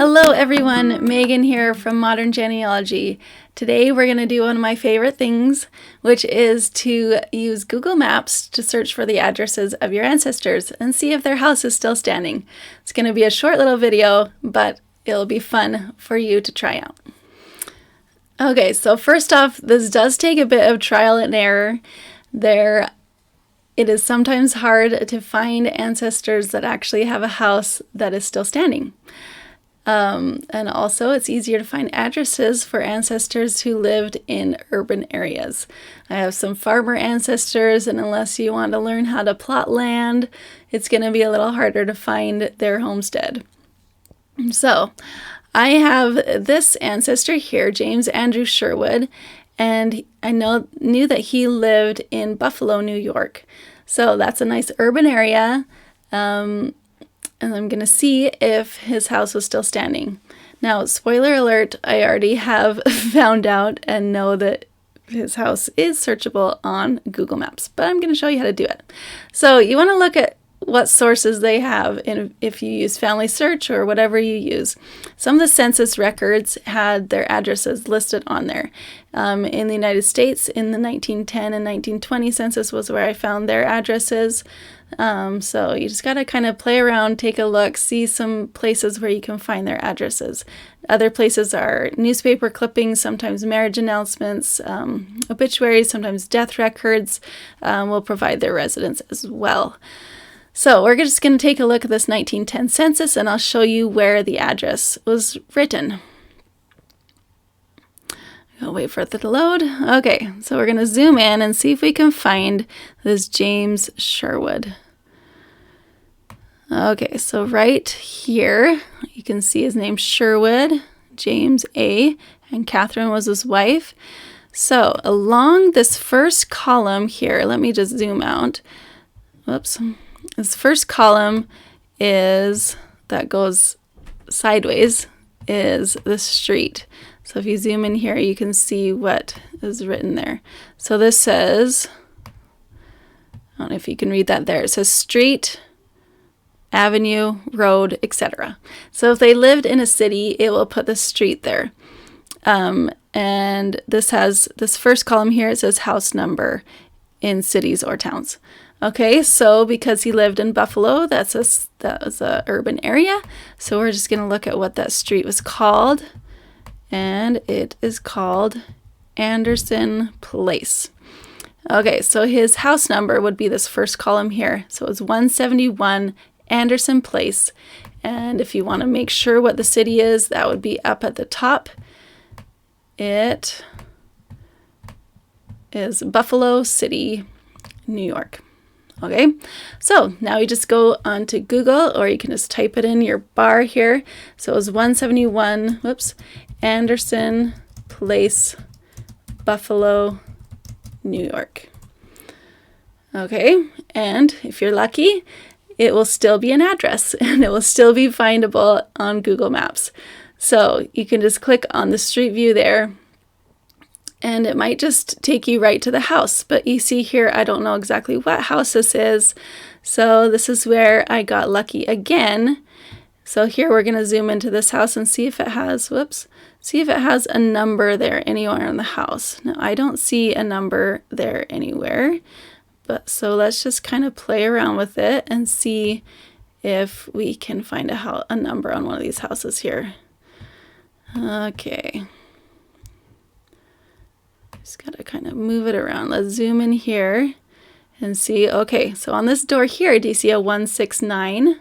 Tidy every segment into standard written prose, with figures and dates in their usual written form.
Hello everyone, Megan here from Modern Genealogy. Today we're going to do one of my favorite things, which is to use Google Maps to search for the addresses of your ancestors and see if their house is still standing. It's going to be a short little video, but it'll be fun for you to try out. Okay, so first off, this does take a bit of trial and error. It is sometimes hard to find ancestors that actually have a house that is still standing. And also it's easier to find addresses for ancestors who lived in urban areas. I have some farmer ancestors, and unless you want to learn how to plot land, it's going to be a little harder to find their homestead. So I have this ancestor here, James Andrew Sherwood, and I knew that he lived in Buffalo, New York. So that's a nice urban area. And I'm going to see if his house was still standing. Now, spoiler alert, I already have found out and know that his house is searchable on Google Maps, but I'm going to show you how to do it. So you want to look at what sources they have if you use Family Search or whatever you use. Some of the census records had their addresses listed on there. In the United States, in the 1910 and 1920 census was where I found their addresses. So you just got to kind of play around, take a look, see some places where you can find their addresses. Other places are newspaper clippings, sometimes marriage announcements, obituaries, sometimes death records will provide their residence as well. So we're just going to take a look at this 1910 census, and I'll show you where the address was written. I'll wait for it to load. Okay, so we're going to zoom in and see if we can find this James Sherwood. Okay, so right here, you can see his name Sherwood, James A., and Catherine was his wife. So along this first column here, let me just zoom out. Whoops. This first column that goes sideways is the street. So if you zoom in here, you can see what is written there. So this says, I don't know if you can read that there. It says street, avenue, road, etc. So if they lived in a city, it will put the street there. And this first column here, it says house number in cities or towns. Okay, so because he lived in Buffalo, that was an urban area. So we're just going to look at what that street was called. And it is called Anderson Place. Okay, so his house number would be this first column here. So it's 171 Anderson Place. And if you want to make sure what the city is, that would be up at the top. It is Buffalo City, New York. Okay, so now you just go onto Google, or you can just type it in your bar here. So it was 171, Anderson Place, Buffalo, New York. Okay, and if you're lucky, it will still be an address and it will still be findable on Google Maps. So you can just click on the street view there, and it might just take you right to the house. But you see here, I don't know exactly what house this is. So this is where I got lucky again. So here we're going to zoom into this house and see if it has, a number there anywhere in the house. Now, I don't see a number there anywhere. But so let's just kind of play around with it and see if we can find a number on one of these houses here. Okay. Just got to kind of move it around. Let's zoom in here and see. Okay, so on this door here, do you see a 169?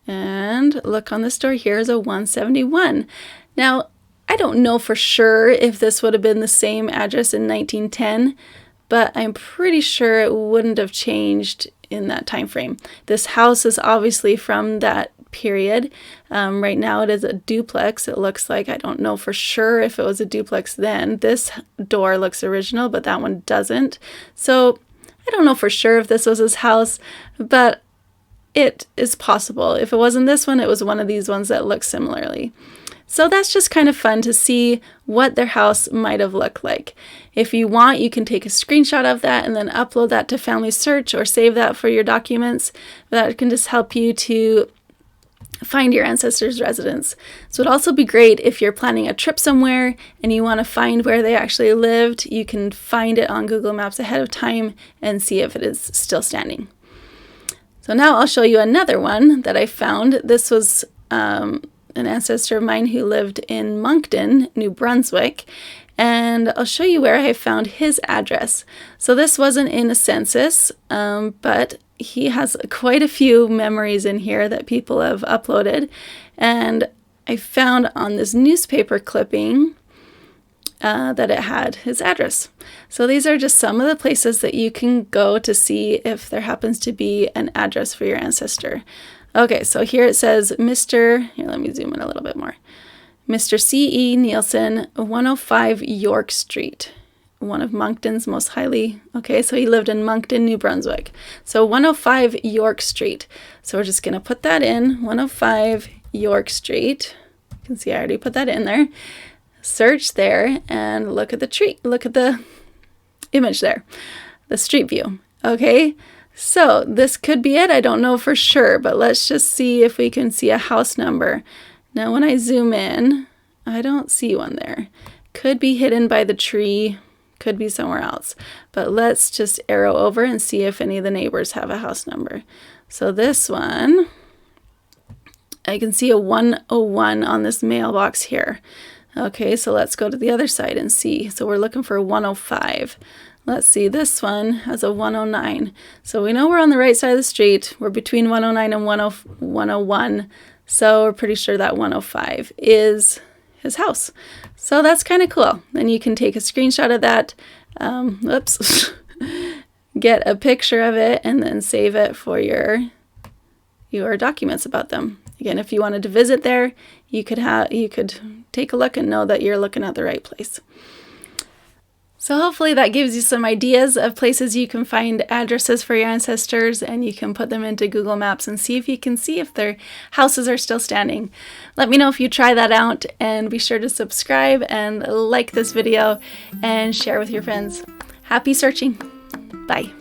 And look, on this door here is a 171. Now, I don't know for sure if this would have been the same address in 1910, but I'm pretty sure it wouldn't have changed in that time frame. This house is obviously from that period. Right now it is a duplex, it looks like. I don't know for sure if it was a duplex then. This door looks original, but that one doesn't. So I don't know for sure if this was his house, but it is possible. If it wasn't this one, it was one of these ones that look similarly. So that's just kind of fun to see what their house might have looked like. If you want, you can take a screenshot of that and then upload that to Family Search or save that for your documents. That can just help you to find your ancestors' residence. So it'd also be great if you're planning a trip somewhere and you want to find where they actually lived. You can find it on Google Maps ahead of time and see if it is still standing. So now I'll show you another one that I found. This was an ancestor of mine who lived in Moncton, New Brunswick, and I'll show you where I found his address. So this wasn't in a census, but he has quite a few memories in here that people have uploaded, and I found on this newspaper clipping that it had his address. So these are just some of the places that you can go to see if there happens to be an address for your ancestor. Okay, so here it says Mr. Here, let me zoom in a little bit more. Mr. C.E. Nielsen, 105 York Street. One of Moncton's most highly, okay, so he lived in Moncton, New Brunswick. So 105 York Street. So we're just going to put that in, 105 York Street. You can see I already put that in there. Search there and look at the image there, the street view. Okay, so this could be it. I don't know for sure, but let's just see if we can see a house number. Now when I zoom in, I don't see one there. Could be hidden by the tree, could be somewhere else. But let's just arrow over and see if any of the neighbors have a house number. So this one, I can see a 101 on this mailbox here. Okay, so let's go to the other side and see. So we're looking for 105. Let's see, this one has a 109. So we know we're on the right side of the street. We're between 109 and 101. So we're pretty sure that 105 is his house. So that's kind of cool. Then you can take a screenshot of that. Get a picture of it and then save it for your documents about them. Again, if you wanted to visit there, you could take a look and know that you're looking at the right place. So hopefully that gives you some ideas of places you can find addresses for your ancestors, and you can put them into Google Maps and see if you can see if their houses are still standing. Let me know if you try that out, and be sure to subscribe and like this video and share with your friends. Happy searching. Bye.